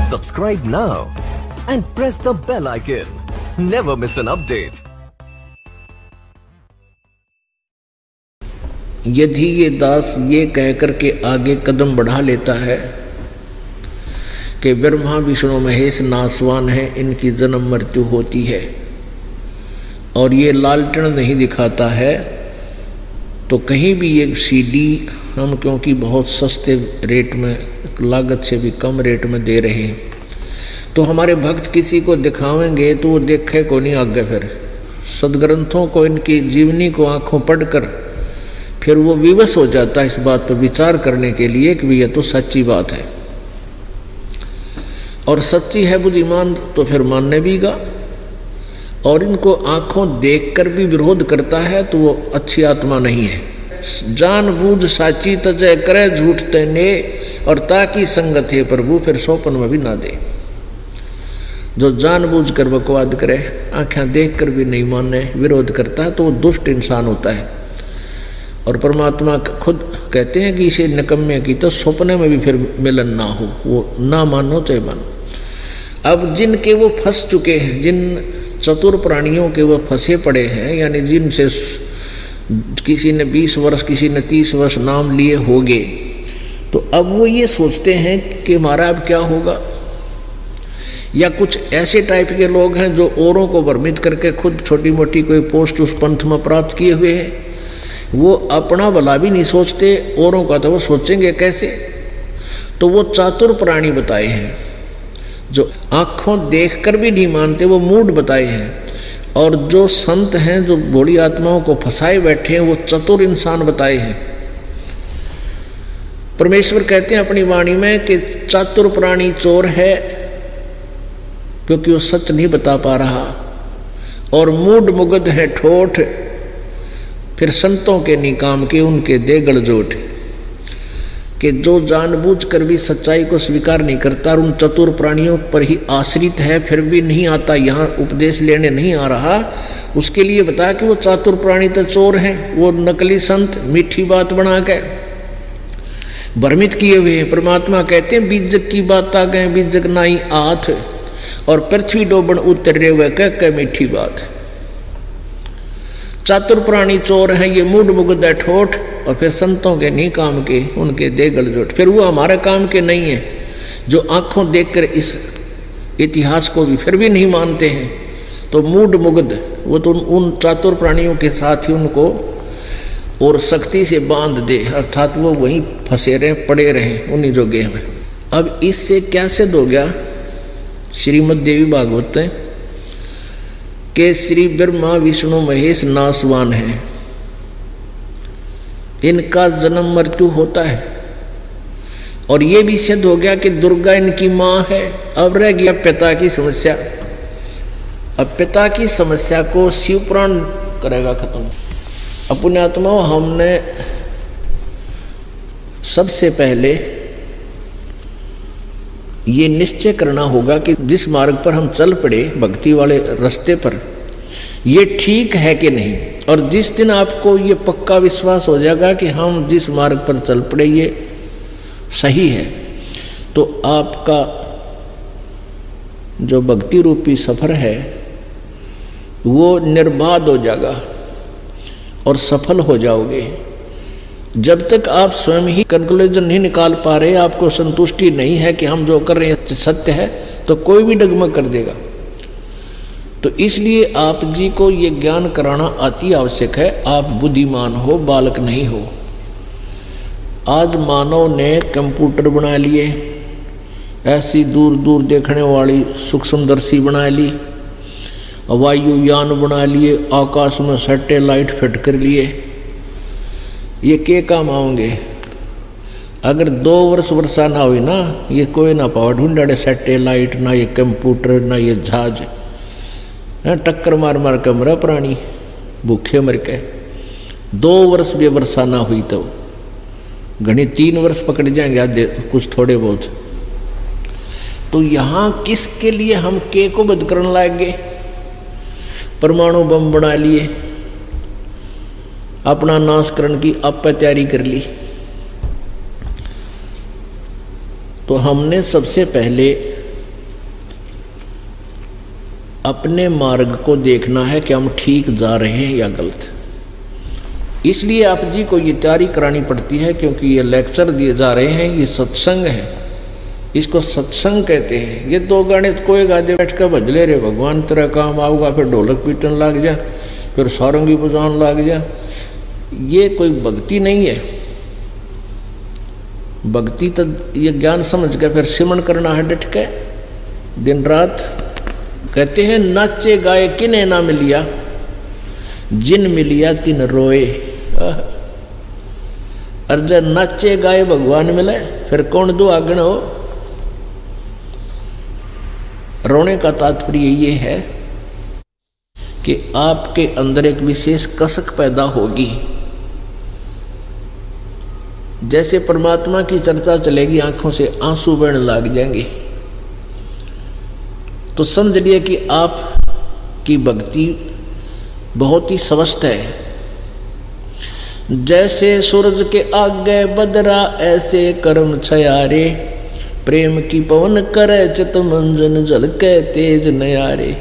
Subscribe now and press the bell icon. Never miss an update. यदि ये दास ये कहकर के आगे कदम बढ़ा लेता है कि ब्रह्मा विष्णु महेश नासवान है, इनकी जन्म मृत्यु होती है, और ये लालटेन नहीं दिखाता है, तो कहीं भी ये सीडी हम क्योंकि बहुत सस्ते रेट में, लागत से भी कम रेट में दे रहे हैं, तो हमारे भक्त किसी को दिखावेंगे तो वो देखे को नहीं आगे। फिर सदग्रंथों को, इनकी जीवनी को आंखों पढ़कर फिर वो विवश हो जाता है इस बात पर विचार करने के लिए कि यह तो सच्ची बात है, और सच्ची है बुद्धिमान तो फिर मानने भीगा, और इनको आंखों देखकर भी विरोध करता है तो वो अच्छी आत्मा नहीं है। जानबूझ साची तजय करे झूठ तेने, और ताकि संगत है प्रभु फिर सोपन में भी ना दे। जो जानबूझ कर बकवाद करे, आंखें देखकर भी नहीं माने, विरोध करता है, तो वो दुष्ट इंसान होता है। और परमात्मा खुद कहते हैं कि इसे निकम्मे की तो सपने में भी फिर मिलन ना हो, वो ना मानो चाहे मानो। अब जिनके वो फंस चुके हैं, जिन चतुर प्राणियों के वो फंसे पड़े हैं, यानी जिनसे किसी ने 20 वर्ष किसी ने 30 वर्ष नाम लिए होंगे, तो अब वो ये सोचते हैं कि हमारा अब क्या होगा। या कुछ ऐसे टाइप के लोग हैं जो औरों को भ्रमित करके खुद छोटी मोटी कोई पोस्ट उस पंथ में प्राप्त किए हुए हैं, वो अपना भला भी नहीं सोचते, औरों का तो वो सोचेंगे कैसे। तो वो चातुर प्राणी बताए हैं, जो आँखों देखकर भी नहीं मानते, वो मूड बताए हैं। और जो संत हैं जो भोली आत्माओं को फंसाए बैठे हैं, वो चतुर इंसान बताए हैं। परमेश्वर कहते हैं अपनी वाणी में कि चातुर प्राणी चोर है, क्योंकि वो सच नहीं बता पा रहा, और मूड मुगध है ठोठ, फिर संतों के निकाम के उनके दे गड़जोट। कि जो जानबूझकर भी सच्चाई को स्वीकार नहीं करता और उन चतुर प्राणियों पर ही आश्रित है, फिर भी नहीं आता, यहाँ उपदेश लेने नहीं आ रहा, उसके लिए बता कि वो चातुर प्राणी तो चोर हैं। वो नकली संत मीठी बात बना के भ्रमित किए हुए हैं। परमात्मा कहते हैं बीजक की बात आ गए बीजक नाई आथ, और पृथ्वी डोबन उतरे हुए कह मीठी बात। चातुर प्राणी चोर हैं, ये मूड मुगद है ठोठ, और फिर संतों के नहीं काम के उनके दे गलजोट। फिर वो हमारे काम के नहीं है, जो आंखों देखकर इस इतिहास को भी फिर भी नहीं मानते हैं, तो मूड मुगद वो तो उन चातुर प्राणियों के साथ ही उनको और सख्ती से बांध दे, अर्थात वो वहीं फंसे रहे, पड़े रहे उन्हीं जोगे में। अब इससे क्या सिद्ध हो गया, श्रीमद् देवी भागवत के श्री ब्रह्मा विष्णु महेश नासवान हैं, इनका जन्म मृत्यु होता है। और ये भी सिद्ध हो गया कि दुर्गा इनकी माँ है। अब रह गया पिता की समस्या। अब पिता की समस्या को शिव पुराण करेगा खत्म। अपने आत्माओं, हमने सबसे पहले ये निश्चय करना होगा कि जिस मार्ग पर हम चल पड़े, भक्ति वाले रास्ते पर, ये ठीक है कि नहीं। और जिस दिन आपको ये पक्का विश्वास हो जाएगा कि हम जिस मार्ग पर चल पड़े ये सही है, तो आपका जो भक्ति रूपी सफर है वो निर्बाध हो जाएगा और सफल हो जाओगे। जब तक आप स्वयं ही कंक्लूजन नहीं निकाल पा रहे, आपको संतुष्टि नहीं है कि हम जो कर रहे हैं सत्य है, तो कोई भी डगमग कर देगा। तो इसलिए आप जी को ये ज्ञान कराना अति आवश्यक है। आप बुद्धिमान हो, बालक नहीं हो। आज मानव ने कंप्यूटर बना लिए, ऐसी दूर दूर देखने वाली सूक्ष्मदर्शी बना ली, वायुयान बना लिए, आकाश में सैटेलाइट फिट कर लिए। ये के काम आओगे? अगर 2 वर्ष वर्षा ना हुई ना, ये कोई ना पावा ढूंढे सैटेलाइट, ना ये कंप्यूटर, ना ये जहाज, टक्कर मार मार कर मरा प्राणी, भूखे मर के। 2 वर्ष भी वर्षा ना हुई तो घनी 3 वर्ष पकड़ जाएंगे आधे कुछ थोड़े बहुत। तो यहाँ किसके लिए हम के को बंद करने लागे? परमाणु बम बना लिए, अपना नाशकरण की आप तैयारी कर ली। तो हमने सबसे पहले अपने मार्ग को देखना है कि हम ठीक जा रहे हैं या गलत। इसलिए आप जी को ये तैयारी करानी पड़ती है, क्योंकि ये लेक्चर दिए जा रहे हैं, ये सत्संग है, इसको सत्संग कहते हैं। ये 2 गाने तो कोई गाजे बैठ कर भज ले रे भगवान तेरा काम आऊगा, फिर ढोलक पीटन लग जा, फिर सारंगी बजान लग जा, ये कोई भक्ति नहीं है। भक्ति तो ये ज्ञान समझ के फिर सिमरण करना है डट के दिन रात। कहते हैं नाचे गाए किने ना मिलिया, जिन मिलिया तिन रोए। और जब नाचे गाए भगवान मिले फिर कौन दो आगण हो। रोने का तात्पर्य ये है कि आपके अंदर एक विशेष कसक पैदा होगी। जैसे परमात्मा की चर्चा चलेगी, आंखों से आंसू बहने लग जाएंगे, तो समझ लिए कि आपकी भक्ति बहुत ही स्वस्थ है। जैसे सूरज के आगे बदरा ऐसे कर्म छयारे, प्रेम की पवन करे चित मंजन झलके तेज नयारे।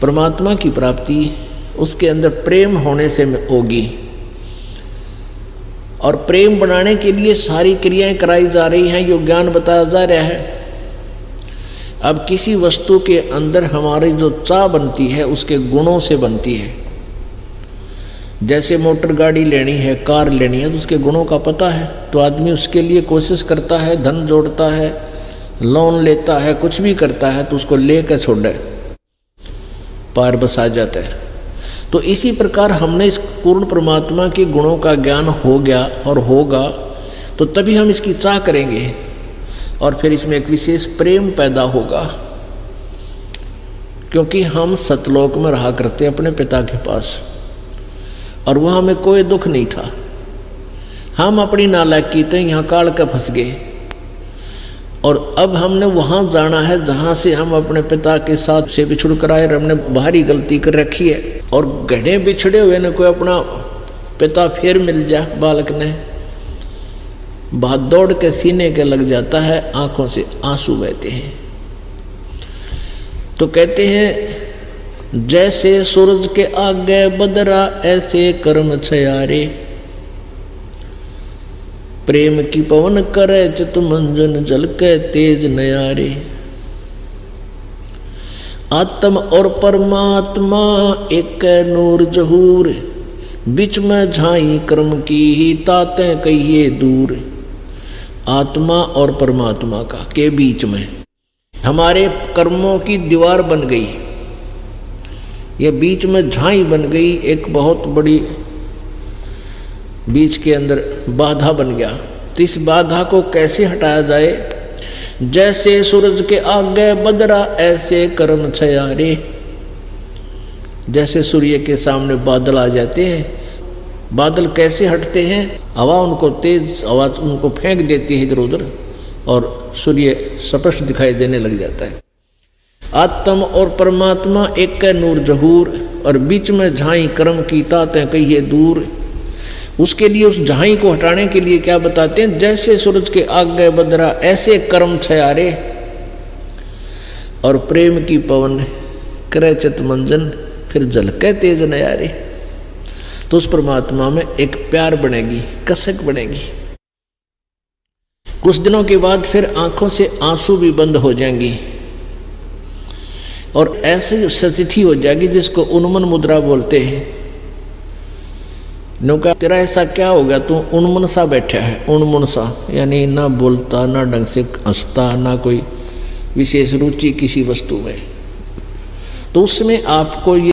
परमात्मा की प्राप्ति उसके अंदर प्रेम होने से होगी, और प्रेम बनाने के लिए सारी क्रियाएं कराई जा रही हैं, यो ज्ञान बताया जा रहा है। अब किसी वस्तु के अंदर हमारी जो चाह बनती है उसके गुणों से बनती है। जैसे मोटर गाड़ी लेनी है, कार लेनी है, तो उसके गुणों का पता है, तो आदमी उसके लिए कोशिश करता है, धन जोड़ता है, लोन लेता है, कुछ भी करता है, तो उसको लेकर छोड़े पार बस आ जाता है। तो इसी प्रकार हमने इस पूर्ण परमात्मा के गुणों का ज्ञान हो गया और होगा, तो तभी हम इसकी चाह करेंगे और फिर इसमें एक विशेष प्रेम पैदा होगा। क्योंकि हम सतलोक में रहा करते अपने पिता के पास, और वहाँ हमें कोई दुख नहीं था। हम अपनी नालायकी से यहाँ काल के फंस गए, और अब हमने वहाँ जाना है जहाँ से हम अपने पिता के साथ से बिछुड़ कर आए, हमने भारी गलती कर रखी है। और घने बिछड़े हुए ने कोई अपना पिता फिर मिल जाए, बालक ने बहुत दौड़ के सीने के लग जाता है, आंखों से आंसू बहते हैं। तो कहते हैं जैसे सूरज के आगे बदरा ऐसे कर्म छयारे, प्रेम की पवन करे चित मंजन झलके तेज नयारे। आत्म और परमात्मा एक नूर जहूर, बीच में झाई कर्म की ही ताते कहिए दूर। आत्मा और परमात्मा का के बीच में हमारे कर्मों की दीवार बन गई, ये बीच में झाई बन गई, एक बहुत बड़ी बीच के अंदर बाधा बन गया। तो इस बाधा को कैसे हटाया जाए? जैसे सूरज के आगे बदरा ऐसे कर्म छयारे। जैसे सूर्य के सामने बादल आ जाते हैं, बादल कैसे हटते हैं? हवा उनको तेज हवा उनको फेंक देती है इधर उधर, और सूर्य स्पष्ट दिखाई देने लग जाता है। आत्म और परमात्मा एक नूर जहूर, और बीच में झाई कर्म की ताते कहिए दूर। उसके लिए उस झाई को हटाने के लिए क्या बताते हैं? जैसे सूरज के आगे बदरा ऐसे कर्म छयारे, और प्रेम की पवन करे चित मंजन फिर झलके तेज नयारे। तो उस परमात्मा में एक प्यार बनेगी, कसक बनेगी। कुछ दिनों के बाद फिर आंखों से आंसू भी बंद हो जाएंगी, और ऐसी स्थिति हो जाएगी जिसको उन्मन मुद्रा बोलते हैं। नौका तेरा ऐसा क्या हो गया, तू उन्मन सा बैठा है, उन्मन सा यानी ना बोलता, ना ढंग से हंसता, ना कोई विशेष रुचि किसी वस्तु में। तो उसमें आपको ये